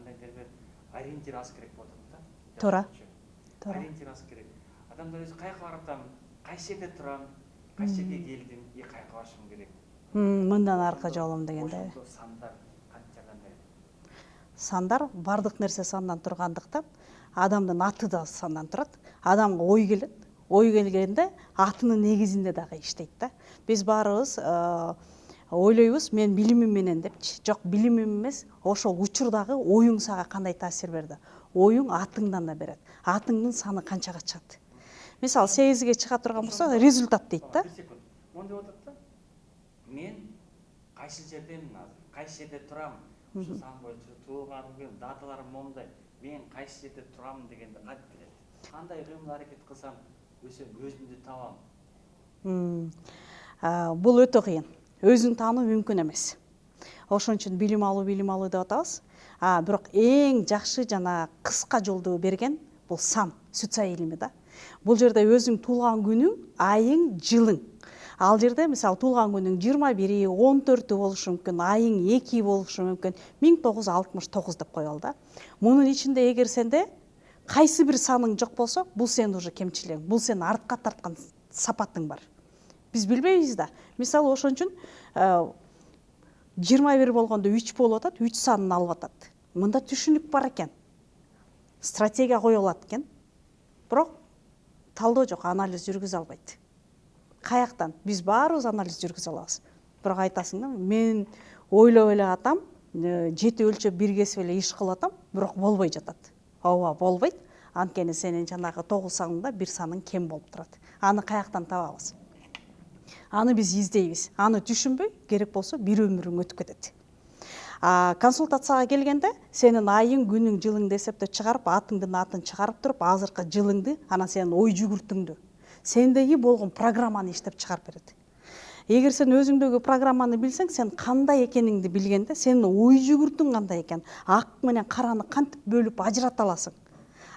кандайдыр бир ориентир аз керек болот да. Туура. Туура. Ориентир аз керек. Адамдар өзү каяка барып атам, кайсы жерде турам, кайсы жерге келдим, каяка барышым керек. Мындан аркы жолум дегенде. Ошондо сандар канча кандай? Сандар бардык нерсе сандан тургандыктан адамдын аты да сандан турат. Адамга ой келет. Ой келгенде атынын негизинде дагы иштейт да. Биз баарыбыз ойлойбуз, мен билимим менен депчи. Жок, билимим эмес, ошол учурдагы оюң сага кандай таасир берди? Оюң атыңдан да берет. Атыңдын саны канчага чыгат? Мисалы 8ге чыга турган болсо, результат дейт да. Бир секунд. Мондай болот да. Мен кайсы жердемин азыр? Кайсы жерде турам? Ушу сан боюнча туулган күн, даталарым момундай. Мен кайсы жерде турам дегенди айтып берет. Кандай кыймыл аракет кылсам, өзүмдү табам. Бул өтө кыйын. Өзүн таануу мүмкүн эмес. Ошон үчүн билим алуу деп атабыз. Бирок эң жакшы жана кыска жолду берген бул сан, сүтса илими да. Бул жерде өзүң туулган күнүң, айың, жылың. Ал жерде мисалы туулган күнүң 21, 14 болушу мүмкүн, айың 2 болушу мүмкүн, 1969 деп коелу да. Мунун ичинде эгер сенде кайсы бир саның жок болсо, бул сенин уже кемчилигиң, бул сенин артка тарткан сапатың бар. Биз билбейбиз да. Мисалы ошон үчүн 21 болгондо 3 болуп атат, 3 санын алып атат. Мында түшүнүк бар экен. Стратегия коюлат экен. Бирок талдоо жок, анализ жүргүзө албайт. Каяктан? Биз баарыбыз анализ жүргүзө алабыз. Бирок айтасың да, мен ойлоп эле атам, жети өлчөп бир кесип эле иш кылып атам, бирок болбой жатат. Ооба, болбойт. Анткени сенин жанагы 9 саныңда бир саның кем болуп турат. Аны каяктан табабыз? Аны биз издейбиз. Аны түшүнбөй, керек болсо бир өмүрүң өтүп кетет. Консультацияга келгенде сенин айың, күнүң, жылыңды эсептеп чыгарып, атыңдын атын чыгарып туруп, азыркы жылыңды, анан сенин ой жүгүртүңдү, сендеги болгон программаны иштеп чыгарып берет. Эгер сен өзүңдөгү программаны билсең, сен кандай экениңди билгенде, сенин ой жүгүртүң кандай экен, ак менен караны кантип бөлүп ажырата аласың,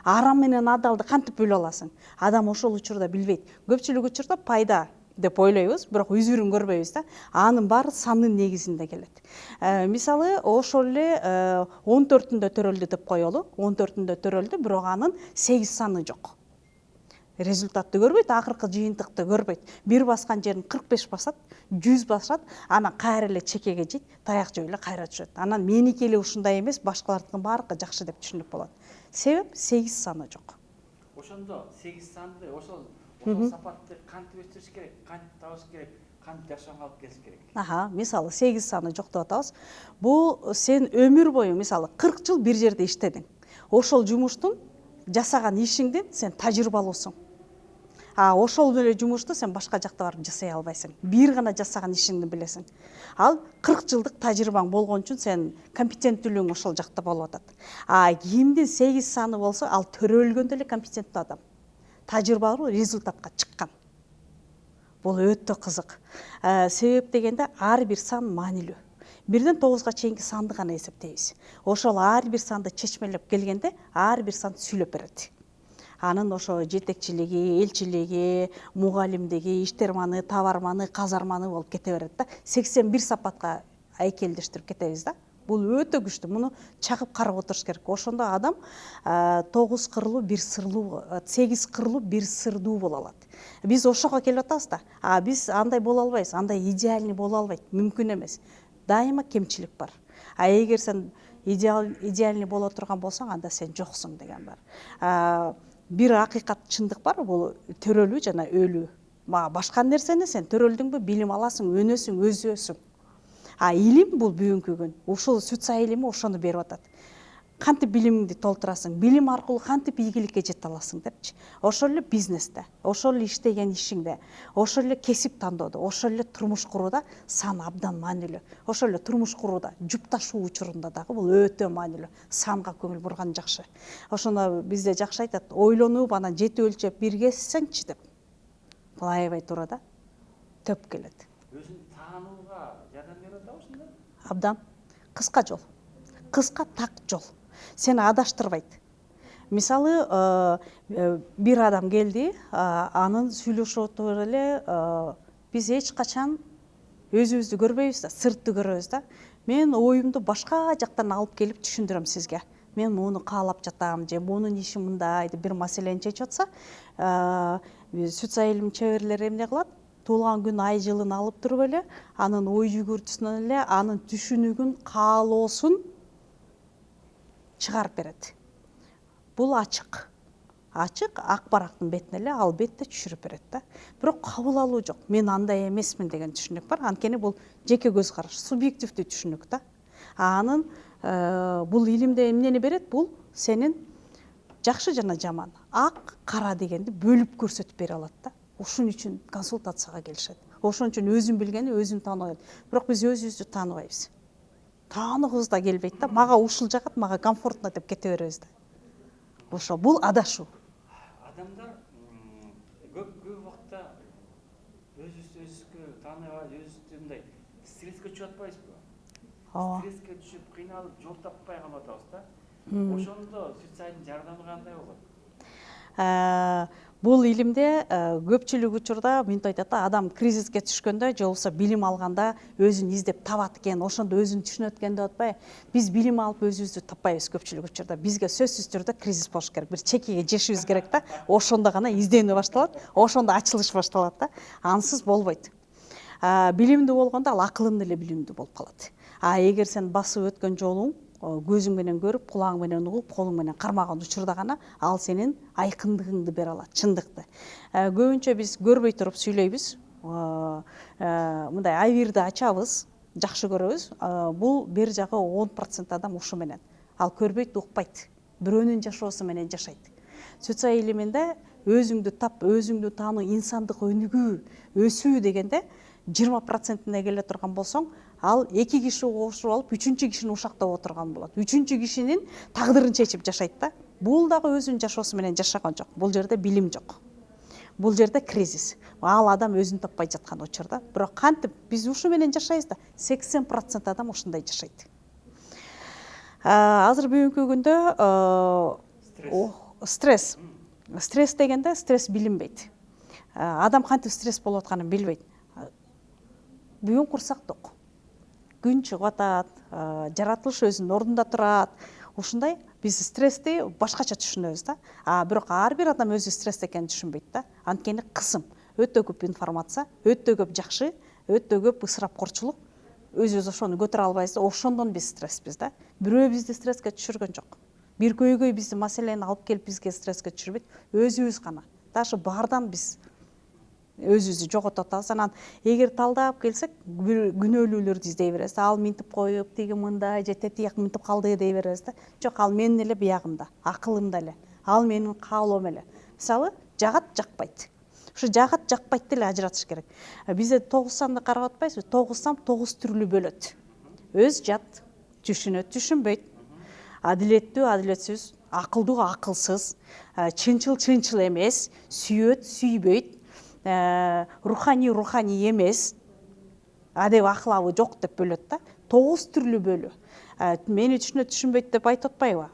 арам менен адалды кантип бөлө аласың. Адам ошол учурда билбейт. Көпчүлүк учурда пайда деп ойлойбуз, бирок үзүрүн көрбөйбүз да. Анын баары сандын негизинде келет. Мисалы, ошол эле 14-үндө төрөлдү деп коелу. 14-үндө төрөлдү, бирок анын 8 саны жок. Результатты көрбөйт, акыркы жыйынтыкты көрбөйт. Бир баскан жерин 45 басат, 100 басат, анан кайра эле чекеге жейт, таяк жөй эле кайра түшөт. Анан меники эле ушундай эмес, башкалардыкы баардыгы жакшы деп түшүнүп болот. Себеп 8 саны жок. Ошондо 8 санды ошол сапатты кантип өстүрүш керек, кантип табыш керек, кантип жашоого алып келиш керек? Мисалы 8 саны жок деп атабыз. Бул сен өмүр бою, мисалы 40 жыл бир жерде иштедиң. Ошол жумуштун жасаган ишиңдин сен тажрыйбалуусуң. Ошол эле жумушту сен башка жакта барып жасай албайсың. Бир гана жасаган ишиңди билесиң. Ал 40 жылдык тажрыйбаң болгон үчүн сен компетенттүүлүгүң ошол жакта болуп атат. Кимдин 8 саны болсо, ал төрөлгөндө эле компетенттүү адам. Тажрыйбалуу, результатка чыккан. Бул өтө кызык. Себеп дегенде ар бир сан маанилүү. 1-ден 9-га чейинки санды гана эсептейбиз. Ошол ар бир санды чечмелеп келгенде, ар бир сан сүйлөп берет. Анын ошо жетекчилиги, элчилиги, мугалимдиги, иштерманы, табарманы, казарманы болуп кете берет да. 81 сапатка айкелдештирип кетебиз да. Бул өтө күчтүү. Муну чагып карап отуруш керек. Ошондо адам 9 кырлуу, 1 сырлуу, 8 кырлуу, 1 сырдуу боло алат. Биз ошого келип атабыз да. Биз андай боло албайбыз, андай идеальный боло албайт, мүмкүн эмес. Дайыма кемчилик бар. Эгер сен идеальный боло турган болсоң, анда сен жоксуң деген бар. Бир акыйкат, чындык бар, бул төрөлүү жана өлүү. Башка нерсени сен төрөлдүңбү, билим аласың, өнөсүң, өзөсүң. Илим бул бүгүнкү күн. Ушул сүтса илими ошону берип атат. Кантип билимиңди толтурасың, билим аркылуу кантип ийгиликке жете аласың депчи. Ошол эле бизнесте, ошол эле иштеген ишиңде, ошол эле кесип тандоодо, ошол эле турмуш курууда сан абдан маанилүү. Ошол эле турмуш курууда, жупташуу учурунда дагы бул өтө маанилүү. Санга көңүл бурган жакшы. Ошондо бизде жакшы айтат, ойлонуп анан жети өлчөп бир кессеңчи деп. Бул аябай туура да. Төп келет. Өзүн таанууга жардам берет да ушунда? Абдан. Кыска жол. Кыска так жол. Сени адаштырбайт. Мисалы, бир адам келди, анын сүйлөшүп отуруп эле биз эч качан өзүбүздү көрбөйбүз да, сыртты көрөбүз да. Мен оюмду башка жактан алып келип түшүндүрөм сизге. мен муну каалап жатам же мунун иши мындай деп бир маселени чечип атса, сүт сайылым чеберлери эмне кылат? Туулган күн ай жылын алып туруп эле анын ой жүгүртүүсүнөн эле анын түшүнүгүн, каалоосун чыгарып берет. Бул ачык ак барактын бетине эле ал бетте түшүрүп берет да. Бирок кабыл алуу жок. Мен андай эмесмин деген түшүнүк бар. Анткени бул жеке көз караш, субъективдүү түшүнүк да. Анын бул илимде эмнени берет? Бул сенин жакшы жана жаман, ак, кара дегенди бөлүп көрсөтүп бере алат да. Ошон үчүн консультацияга келишет. Ошон үчүн өзүн билгени өзүн тааныбайт. Бирок биз өзүбүздү тааныбайбыз. Тааныгыбыз да келбейт да. Мага ушул жагат, мага комфортно деп кете беребиз да. Ошо бул адашуу. Адамдар көп убакта өзүбүздү тааныбай, өзүбүздү мындай стресске түшүп атпайбызбы? Стресске түшүп, кыйналып, жол таппай калып атабыз да. Ошондо сүт сайылдын жардамы кандай болот? Бул илимде көпчүлүк учурда мынтип айтат да, адам кризиске түшкөндө же болбосо билим алганда өзүн издеп табат экен, ошондо өзүн түшүнөт экен деп атпайбы? Биз билим алып өзүбүздү таппайбыз көпчүлүк учурда. Бизге сөзсүз түрдө кризис болуш керек, бир чекеге жешибиз керек да. Ошондо гана изденүү башталат, ошондо ачылыш башталат да. Ансыз болбойт. Билимдүү болгондо ал акылың эле билимдүү болуп калат. Эгер сен басып өткөн жолуң көзүң менен көрүп, кулагың менен угуп, колуң менен кармаган учурда гана ал сенин айкындыгыңды бере алат, чындыкты. Көбүнчө биз көрбөй туруп сүйлөйбүз. Мындай айвирди ачабыз, жакшы көрөбүз. Бул бери жагы 10% адам ушу менен. Ал көрбөйт, укпайт. Бирөөнүн жашоосу менен жашайт. Сүт сайыл илиминде өзүңдү тап, өзүңдү таануу, инсандык өнүгүү, өсүү дегенде 20%-не келе турган болсоң, ал 2 киши кошулуп алып, 3-чү кишини ушактап отурган болот. 3-чү кишинин тагдырын чечип жашайт да. Бул дагы өзүнүн жашоосу менен жашаган жок. Бул жерде билим жок. Бул жерде кризис. Ал адам өзүн таппай жаткан учурда. Бирок кантип биз ушу менен жашайбыз да, 80% адам ушундай жашайт. Азыр бүгүнкү күндө стресс. Стресс дегенде стресс билинбейт. Адам кантип стресс болуп атканын билбейт. Бүгүн курсак ток. Күн чыгып атат, жаратылыш өзүнүн ордунда турат. Ушундай биз стрессти башкача түшүнөбүз да. Бирок ар бир адам өзү стресс экенин түшүнбөйт да. Анткени кысым, өтө көп информация, өтө көп жакшы, өтө көп ысырапкорчулук. Өзүбүз ошону көтөрө албайбыз да, ошондон биз стрессбиз да. Бирөө бизди стресске түшүргөн жок. Бир көйгөй бизди маселени алып келип бизге стресске түшүрбөйт, өзүбүз гана. Даже баардан биз өзүбүздү жоготуп атабыз. Анан эгер талдап келсек, күнөөлүүлөрдү издей беребиз. Ал минтип коюп, тиги мындай же тетияк минтип калды дей беребиз да. Жок, ал менин эле биягымда, акылымда эле. Ал менин каалоом эле. Мисалы, жагат, жакпайт. Ушу жагат, жакпайтты эле ажыратыш керек. Бизде 9 санды карап атпайсызбы? 9 сан 9 түрлүү бөлөт. Өз жат, түшүнөт, түшүнбөйт. Адилеттүү, адилетсиз, акылдуу, акылсыз, чынчыл, чынчыл эмес, сүйөт, сүйбөйт. Руханий эмес, адеп акылабы жок деп бөлөт да. 9 түрлүү бөлүү. Мени түшүнөт, түшүнбөйт деп айтып атпайбы?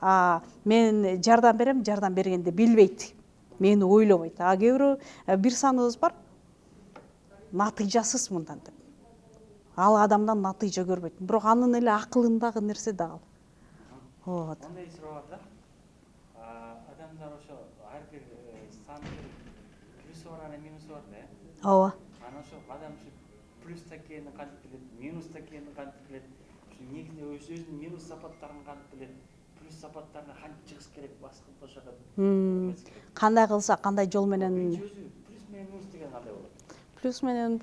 Мен жардам берем, жардам бергенди билбейт. Мени ойлобойт. Кээ бирөө бир саныбыз бар, натыйжасыз мындан деп. Ал адамдан натыйжа көрбөйт. Бирок анын эле акылындагы нерсе да ал. Мындай суроо бар да. Адамдар ошо ар бир сандын плюсу бар, анан минусу бар да. Ооба. Анан ошо адам ушу плюста экенин кантип билет, минуста экенин кантип билет, ушу негизинде өзүнүн минус сапаттарын кантип билет, плюс сапаттарына кантип чыгыш керек, башкы жака. Кандай кылса, кандай жол менен? Өзү плюс менен минус деген кандай болот? Плюс менен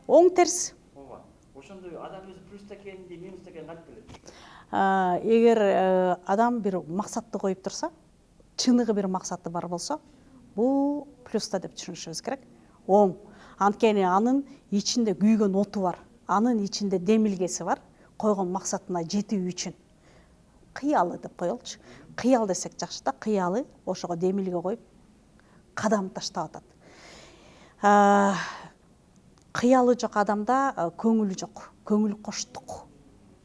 оң терс. Ооба. Ошондо адам өзү плюста экенин, минуста экенин кантип билет? Эгер адам бир максатты коюп турса, чыныгы бир максаты бар болсо, бул плюста деп түшүнүшүбүз керек. Оң. Анткени анын ичинде күйгөн оту бар. Анын ичинде демилгеси бар, койгон максатына жетүү үчүн. Кыялы деп коелучу. Кыял десек жакшы да, кыялы ошого демилге коюп кадам таштап атат. Кыялы жок адамда көңүл жок, көңүл коштук.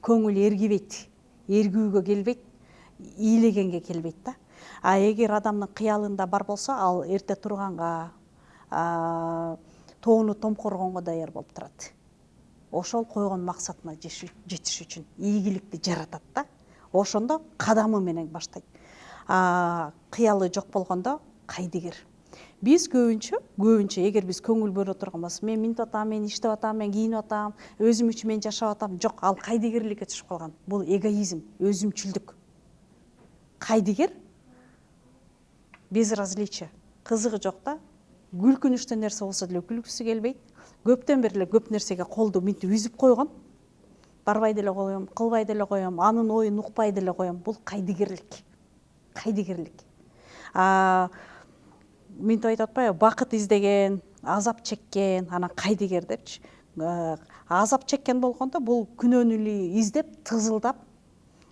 Көңүл эргибейт, эргүүгө келбейт, ийлегенге келбейт да. Эгер адамдын кыялында бар болсо, ал эрте турганга, тоону томкоргонго даяр болуп турат. Ошол койгон максатына жетиш үчүн ийгиликти жаратат да. ошондо кадамы менен баштайт. Кыялы жок болгондо кайдыгер. Биз көбүнчө эгер биз көңүл бөлө турган болсок, мен минтип атам, мен иштеп атам, мен кийинип атам, өзүм үчүн мен жашап атам, жок, ал кайдыгерликке түшүп калган. Бул эгоизм, өзүмчүлдүк. Кайдыгер безразличие, кызыгы жок да, күлкүнүчтүү нерсе болсо деле күлгүсү келбейт. Көптөн бери эле көп нерсеге колду минтип үзүп койгон. Барбай деле коем, кылбай деле коем, анын оюн укпай деле коем. Бул кайдыгерлик. Кайдыгерлик. Минтип айтып атпайбы, бакыт издеген, азап чеккен, анан кайдыгер депчи. Азап чеккен болгондо бул күнөөнү издеп, тызылдап,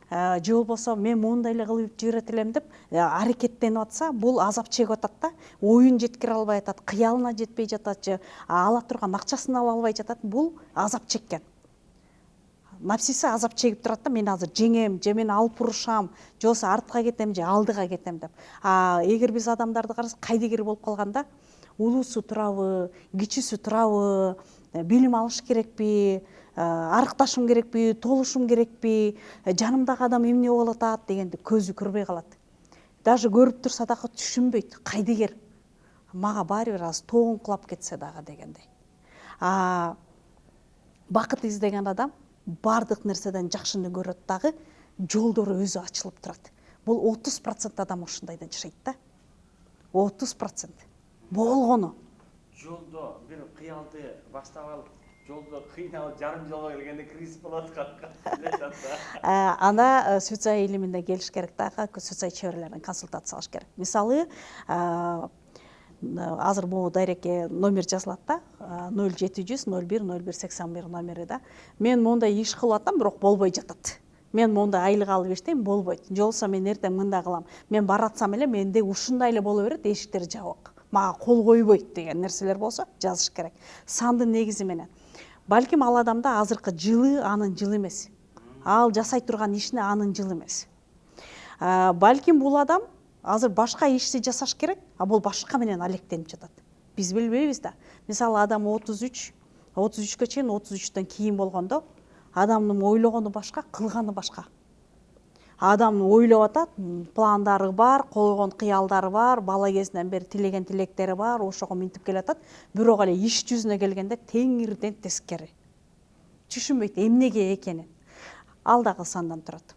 же болбосо мен моундай эле кылып жиберет элем деп аракеттенип атса, бул азап чегип атат да, оюн жеткире албай атат, кыялына жетпей жатат же ала турган акчасын ала албай жатат. Бул азап чеккен. Напсиси азап чегип турат да, мен азыр жеңем, же мен алып урушам, же болбосо артка кетем, же алдыга кетем деп. Эгер биз адамдарды карасак, кайдыгер болуп калганда, улуусу турабы, кичүүсү турабы, билим алыш керекпи, арыкташым керекпи, толушум керекпи, жанымдагы адам эмне болуп атат дегенди көзү көрбөй калат. Даже көрүп турса дагы түшүнбөйт. Кайдыгер. Мага баары бир аз тоон кулап кетсе дагы дегендей. Бакыт издеген адам бардык нерседен жакшыны көрөт дагы, жолдору өзү ачылып турат. Бул 30% адам ушундайда жашайт да. 30%. Болгону. Жолдо бир кыялды баштап алып, жолдо кыйналып жарым жолго келгенде кризис болот аткан. Анда суицид илиминде келиш керек да, суицид чеберлерин консультация алыш керек. Мисалы, азыр бул дарекке номер жазылат да, 0700 01 0181 номери да. Мен мондай иш кылып атам, бирок болбой жатат. Мен мондай айлык алып иштейм, болбойт. Же болбосо мен эртең мындай кылам. Мен баратсам эле менде ушундай эле боло берет, эшиктер жабык. Мага кол койбойт деген нерселер болсо жазыш керек. Сандын негизи менен. Балким ал адамда азыркы жылы анын жылы эмес. Ал жасай турган ишине анын жылы эмес. Балким бул адам азыр башка ишти жасаш керек, бул башка менен алектенип жатат. Биз билбейбиз да. Мисалы адам 33-кө чейин, 33төн кийин болгондо адамдын ойлогону башка, кылганы башка. Адам ойлоп атат, пландары бар, койгон кыялдары бар, бала кезинен бери тилеген тилектери бар, ошого минтип келатат. Бирок эле иш жүзүнө келгенде теңирден тескери. Түшүнбөйт эмнеге экенин. Ал дагы сандан турат.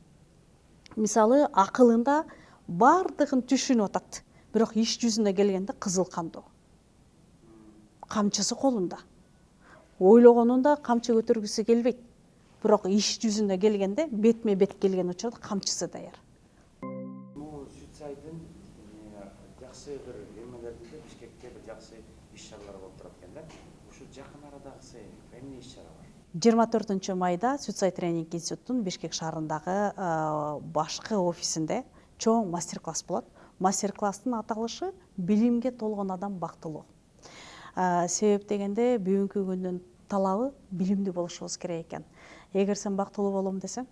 Мисалы, акылында бардыгын түшүнүп атат, бирок иш жүзүнө келгенде кызыл кандуу. Камчысы колунда. Ойлогонунда камчы көтөргүсү келбейт. Бирок иш жүзүнө келгенде бетме бет келген учурда камчысы даяр. Бул суициддин жакшы бир эмелеринде Бишкекте бир жакшы иш-чаралар болуп турат экен да. Ушу жакын арадагысы эмне иш-чара бар? 24 майда Суицид тренинг институтунун Бишкек шаарындагы башкы офисинде чоң мастер-класс болот. Мастер-класстын аталышы билимге толгон адам бактылуу. Себеп дегенде бүгүнкү күндүн талабы билимдүү болушубуз керек экен. Эгер сен бактылуу болом десең,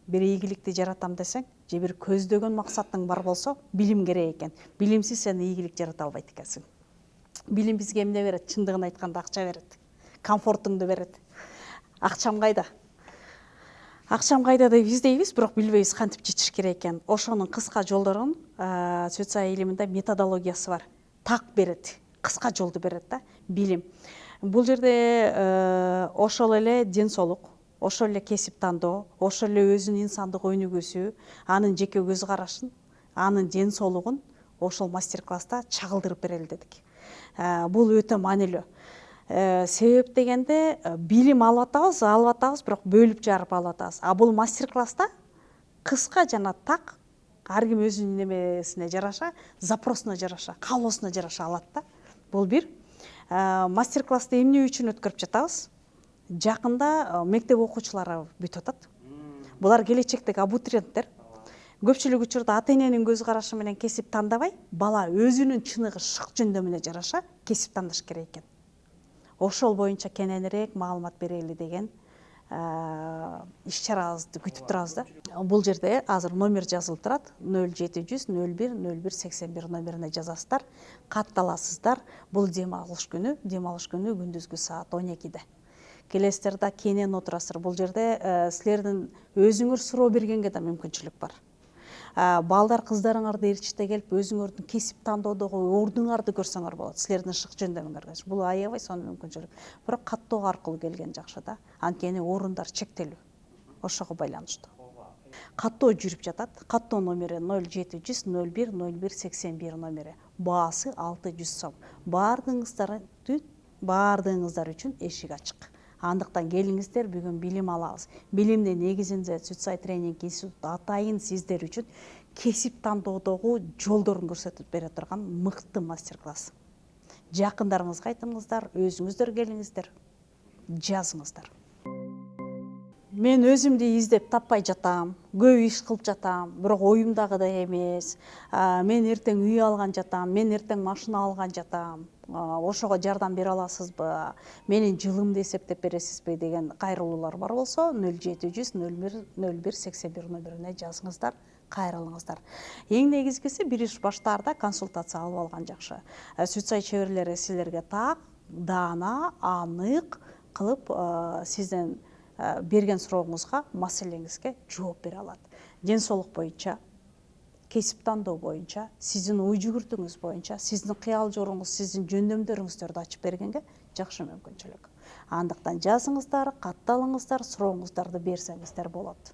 бир ийгиликти жаратам десең, же бир көздөгөн максатың бар болсо, билим керек экен. Билимсиз сен ийгилик жарата албайт экенсиң. Билим бизге эмне берет? Чындыгын айтканда акча берет. Комфортуңду берет. Акчам кайда? Акчам кайда деп издейбиз, бирок билбейбиз кантип жетиш керек экен. Ошонун кыска жолдорун суицид илиминде методологиясы бар. Так берет, кыска жолду берет да, билим. Бул жерде ошол эле ден соолук, ошол эле кесип тандоо, ошол эле өзүнүн инсандык өнүгүүсү, анын жеке көз карашын, анын ден соолугун ошол мастер-класста чагылдырып берели дедик. Бул өтө маанилүү. Себеп дегенде билим алып атабыз, бирок бөлүп жарып алып атабыз. Бул мастер-класста кыска жана так, ар ким өзүнүн немесине жараша, запросуна жараша, каалоосуна жараша алат да. Бул бир. Мастер-классты эмне үчүн өткөрүп жатабыз? Жакында мектеп окуучулары бүтүп атат. Булар келечектеги абитуриенттер. Көпчүлүк учурда ата-эненин көз карашы менен кесип тандабай, бала өзүнүн чыныгы шык жөндөмүнө жараша кесип тандаш керек экен. Ошол боюнча кененирээк маалымат берели деген иш-чарабызды күтүп турабыз да. Бул жерде азыр номер жазылып турат. 0700 01 01 81 номерине жазасыздар, катталасыздар. Бул дем алыш күнү күндүзгү саат 12-де. келесиздер да кенен отурасыздар. Бул жерде силердин өзүңөр суроо бергенге да мүмкүнчүлүк бар. Балдар кыздарыңарды ээрчите келип өзүңөрдүн кесип тандоодогу ордуңарды көрсөңөр болот. Силердин шык жөндөмүңөргө. Бул аябай сонун мүмкүнчүлүк. Бирок каттоо аркылуу келген жакшы да. Анткени орундар чектелүү. Ошого байланыштуу. Каттоо жүрүп жатат. Каттоо номери 0700 01 01 81 номери. Баасы 600 сом. Баардыгыңыздар үчүн эшик ачык. Андыктан келиңиздер, бүгүн билим алабыз. Билимдин негизинде Сүтсай тренинг институту атайын сиздер үчүн кесип тандоодогу жолдорун көрсөтүп бере турган мыкты мастер-класс. Жакындарыңызга айтыңыздар, өзүңүздөр келиңиздер, жазыңыздар. Мен өзүмдү издеп таппай жатам, көп иш кылып жатам, бирок оюмдагыдай эмес. Мен эртең үй алган жатам, мен эртең машина алган жатам. Ошого жардам бере аласызбы? Менин жылымды эсептеп бересизби деген кайрылуулар бар болсо 0700 01 01 81 номерине жазыңыздар, кайрылыңыздар. Эң негизгиси бир иш баштаарда консультация алып алган жакшы. Сүтсай чеберлери силерге так, даана, анык кылып сиздин берген сурооңузга, маселеңизге жооп бере алат. Ден соолук боюнча, кесип тандоо боюнча, сиздин ой жүгүртүүңүз боюнча, сиздин кыял жоруңуз, сиздин жөндөмдөрүңүздөрдү ачып бергенге жакшы мүмкүнчүлүк. Андыктан жазыңыздар, катталыңыздар, сурооңуздарды берсеңиздер болот.